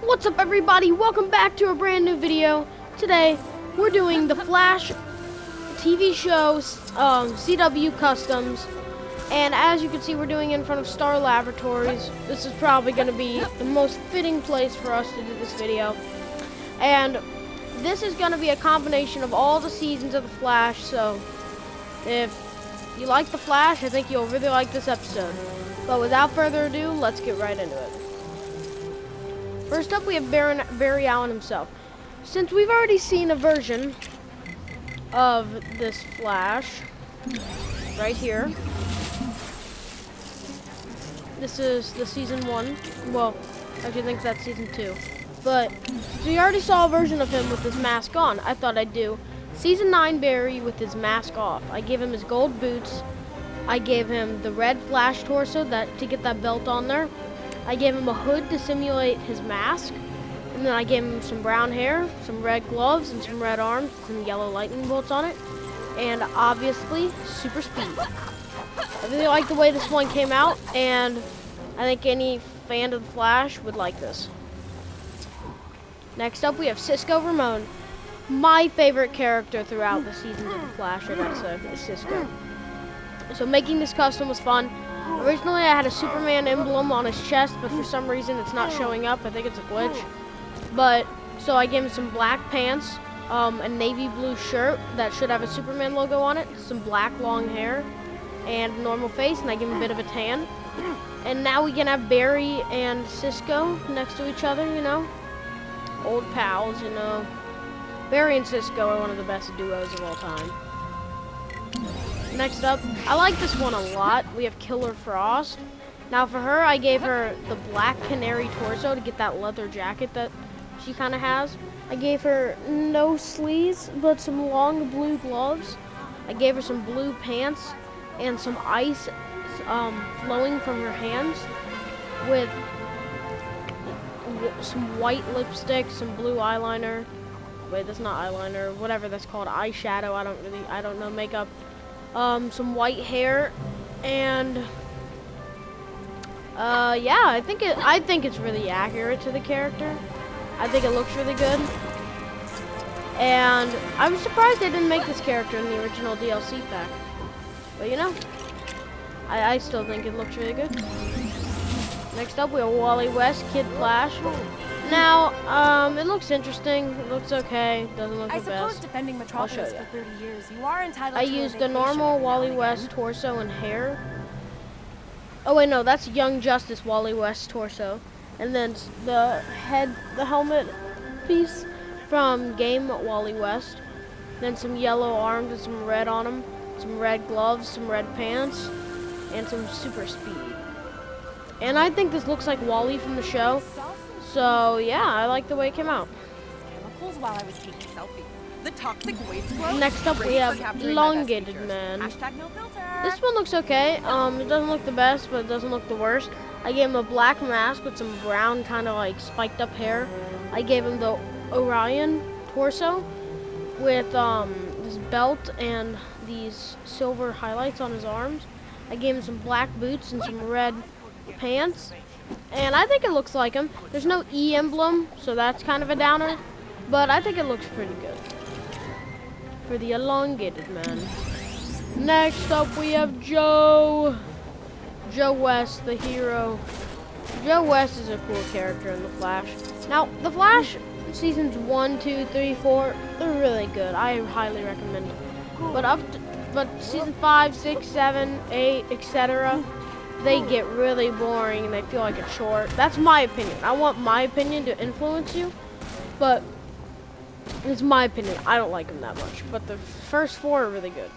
What's up, everybody? Welcome back to a brand new video. Today we're doing the Flash TV show CW Customs, and as you can see, we're doing it in front of Star Laboratories. This is probably going to be the most fitting place for us to do this video, and this is going to be a combination of all the seasons of the Flash. So if you like the Flash, I think you'll really like this episode. But without further ado, let's get right into it. First up, we have Barry Allen himself. Since we've already seen a version of this Flash right here, this is the season 1. Well, I actually think that's season 2. But so you already saw a version of him with his mask on. I thought I'd do season 9 Barry with his mask off. I gave him his gold boots. I gave him the red Flash torso to get that belt on there. I gave him a hood to simulate his mask, and then I gave him some brown hair, some red gloves, and some red arms, with some yellow lightning bolts on it, and obviously, super speed. I really like the way this one came out, and I think any fan of the Flash would like this. Next up, we have Cisco Ramon. My favorite character throughout the seasons of the Flash, I gotta say, is Cisco. So making this custom was fun. Originally, I had a Superman emblem on his chest, but for some reason, it's not showing up. I think it's a glitch. But, so I gave him some black pants, a navy blue shirt that should have a Superman logo on it, some black long hair, and a normal face, and I gave him a bit of a tan. And now we can have Barry and Cisco next to each other, you know? Old pals, you know? Barry and Cisco are one of the best duos of all time. Next up, I like this one a lot. We have Killer Frost. Now for her, I gave her the black canary torso to get that leather jacket that she kind of has. I gave her no sleeves, but some long blue gloves. I gave her some blue pants and some ice flowing from her hands with some white lipstick, some blue eyeliner. Wait, that's not eyeliner, whatever that's called, eyeshadow. I don't know makeup. Some white hair, and yeah, I think it's really accurate to the character. I think it looks really good, and I'm surprised they didn't make this character in the original DLC pack. But you know, I still think it looks really good. Next up, we have Wally West, Kid Flash. Now, it looks interesting. It looks okay. Doesn't look the best. Defending Metropolis for 30 years, you are entitled I used the normal Wally West torso and hair. Oh wait, no, that's Young Justice Wally West torso. And then the helmet piece from Game Wally West. Then some yellow arms with some red on them, some red gloves, some red pants, and some super speed. And I think this looks like Wally from the show. So yeah, I like the way it came out. Chemicals while I was taking selfies. The toxic waste flow. Next up, we have Elongated Man. #no filter. This one looks okay. It doesn't look the best, but it doesn't look the worst. I gave him a black mask with some brown kind of like spiked up hair. I gave him the Orion torso with this belt and these silver highlights on his arms. I gave him some black boots and some red pants. And I think it looks like him. There's no E emblem, so that's kind of a downer. But I think it looks pretty good for the Elongated Man. Next up, we have Joe West, the hero. Joe West is a cool character in The Flash. Now, The Flash seasons 1, 2, 3, 4, they're really good. I highly recommend. But season 5, 6, 7, 8, etc., they get really boring and they feel like it's short. That's my opinion. I want my opinion to influence you, but it's my opinion. I don't like them that much, but the first 4 are really good.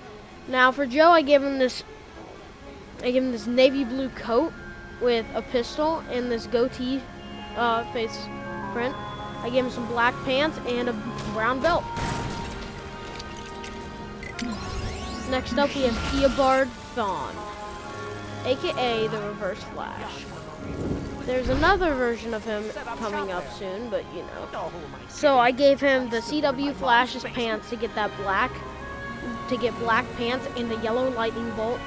Now for Joe, I gave him this navy blue coat with a pistol and this goatee face print. I gave him some black pants and a brown belt. Next up, we have Eobard Thawne, aka the Reverse Flash. There's another version of him coming up soon, but you know. So I gave him the CW Flash's pants to get black pants and the yellow lightning bolt,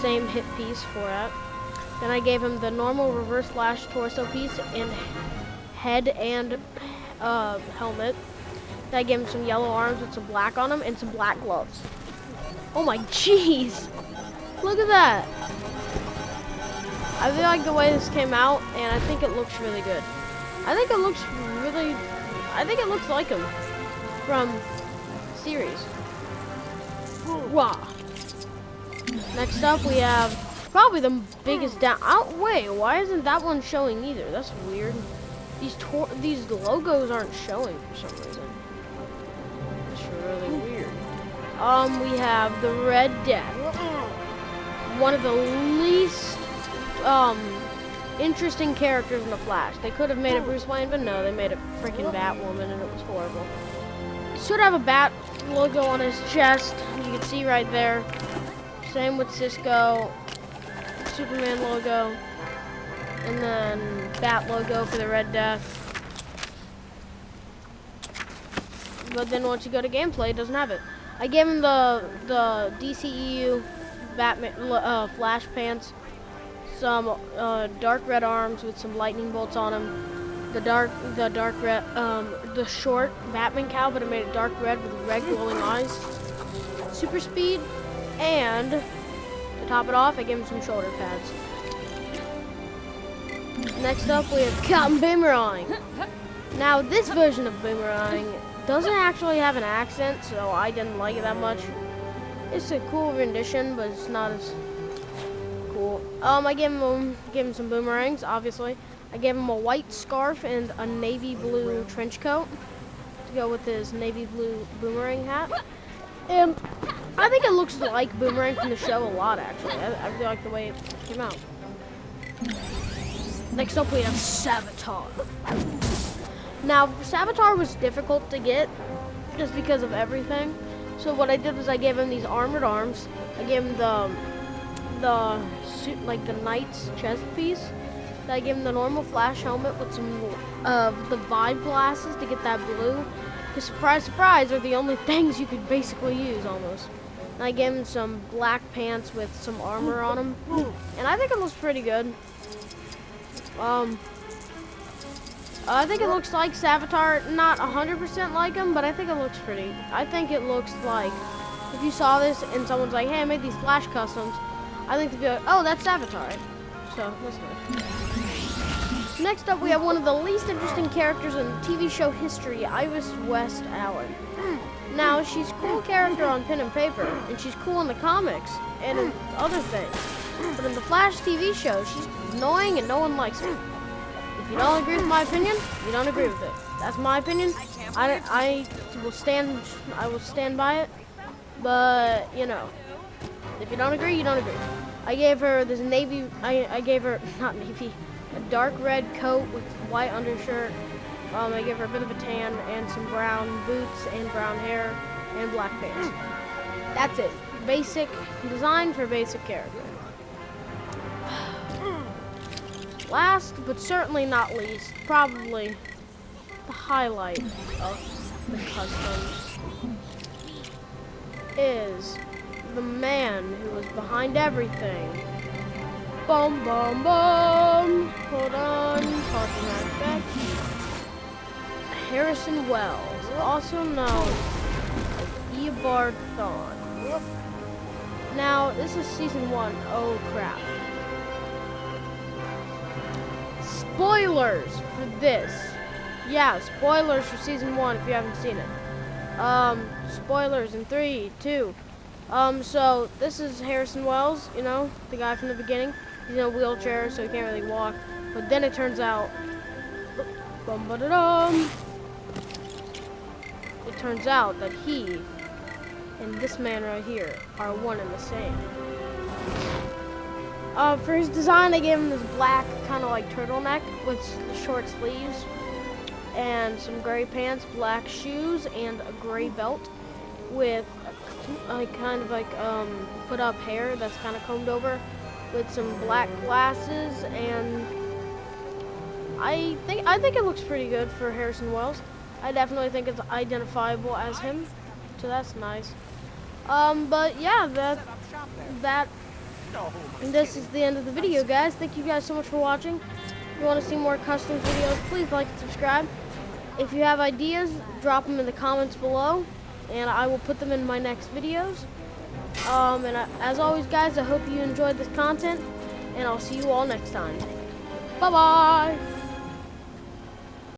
same hip piece for it. Then I gave him the normal Reverse Flash torso piece and head and helmet. Then I gave him some yellow arms with some black on them and some black gloves. Oh my jeez! Look at that! I really like the way this came out, and I think it looks really good. I think it looks like him from series. Wow. Next up, we have probably the biggest down. Oh wait, why isn't that one showing either? That's weird. These logos aren't showing for some reason. It's really weird. We have the Red Death. One of the least interesting characters in the Flash. They could have made it Bruce Wayne, but no, they made it freaking Batwoman, and it was horrible. He should have a bat logo on his chest. You can see right there. Same with Cisco. Superman logo. And then bat logo for the Red Death. But then once you go to gameplay, it doesn't have it. I gave him the DCEU Batman Flash pants, some dark red arms with some lightning bolts on them. The short Batman cowl, but it made it dark red with red glowing eyes. Super speed, and to top it off, I gave him some shoulder pads. Next up, we have Captain Boomerang. Now, this version of Boomerang doesn't actually have an accent, so I didn't like it that much. It's a cool rendition, but it's not as cool. I gave him some boomerangs, obviously. I gave him a white scarf and a navy blue trench coat to go with his navy blue boomerang hat. And I think it looks like Boomerang from the show a lot, actually. I really like the way it came out. Next up, we have Savatar. Now, Savatar was difficult to get just because of everything. So what I did was I gave him these armored arms. I gave him the suit, like the knight's chest piece. Then I gave him the normal Flash helmet with some the Vibe glasses to get that blue. Because surprise, surprise, are the only things you could basically use almost. And I gave him some black pants with some armor on them. And I think it looks pretty good. I think it looks like Savatar, not 100% like him, but I think it looks pretty. I think it looks like, if you saw this and someone's like, hey, I made these Flash customs, I think they'd be like, oh, that's Savatar. So, that's nice. Next up, we have one of the least interesting characters in TV show history, Iris West Allen. Now, she's a cool character on pen and paper, and she's cool in the comics and in other things. But in the Flash TV show, she's annoying and no one likes her. If you don't agree with my opinion, you don't agree with it. That's my opinion. I will stand by it. But you know, if you don't agree, you don't agree. I gave her this navy. I gave her not navy, a dark red coat with white undershirt. I gave her a bit of a tan and some brown boots and brown hair and black pants. That's it. Basic design for basic character. Last, but certainly not least, probably the highlight of the customs is the man who was behind everything. Boom, boom, boom. Hold on. Talking that back. Harrison Wells, also known as Eobard Thawne. Now, this is season 1. Oh, crap. Spoilers for this. Yeah, spoilers for season 1 if you haven't seen it. Spoilers in 3, 2. So this is Harrison Wells, you know, the guy from the beginning. He's in a wheelchair, so he can't really walk. But then it turns out, it turns out that he and this man right here are one and the same. For his design, I gave him this black, kind of like turtleneck with short sleeves and some gray pants, black shoes, and a gray belt with put up hair that's kind of combed over with some black glasses. And I think it looks pretty good for Harrison Wells. I definitely think it's identifiable as him, so that's nice. But yeah, this is the end of the video, guys. Thank you guys so much for watching. If you want to see more customs videos, please like and subscribe. If you have ideas, drop them in the comments below, and I will put them in my next videos. As always, guys, I hope you enjoyed this content, and I'll see you all next time. Bye-bye!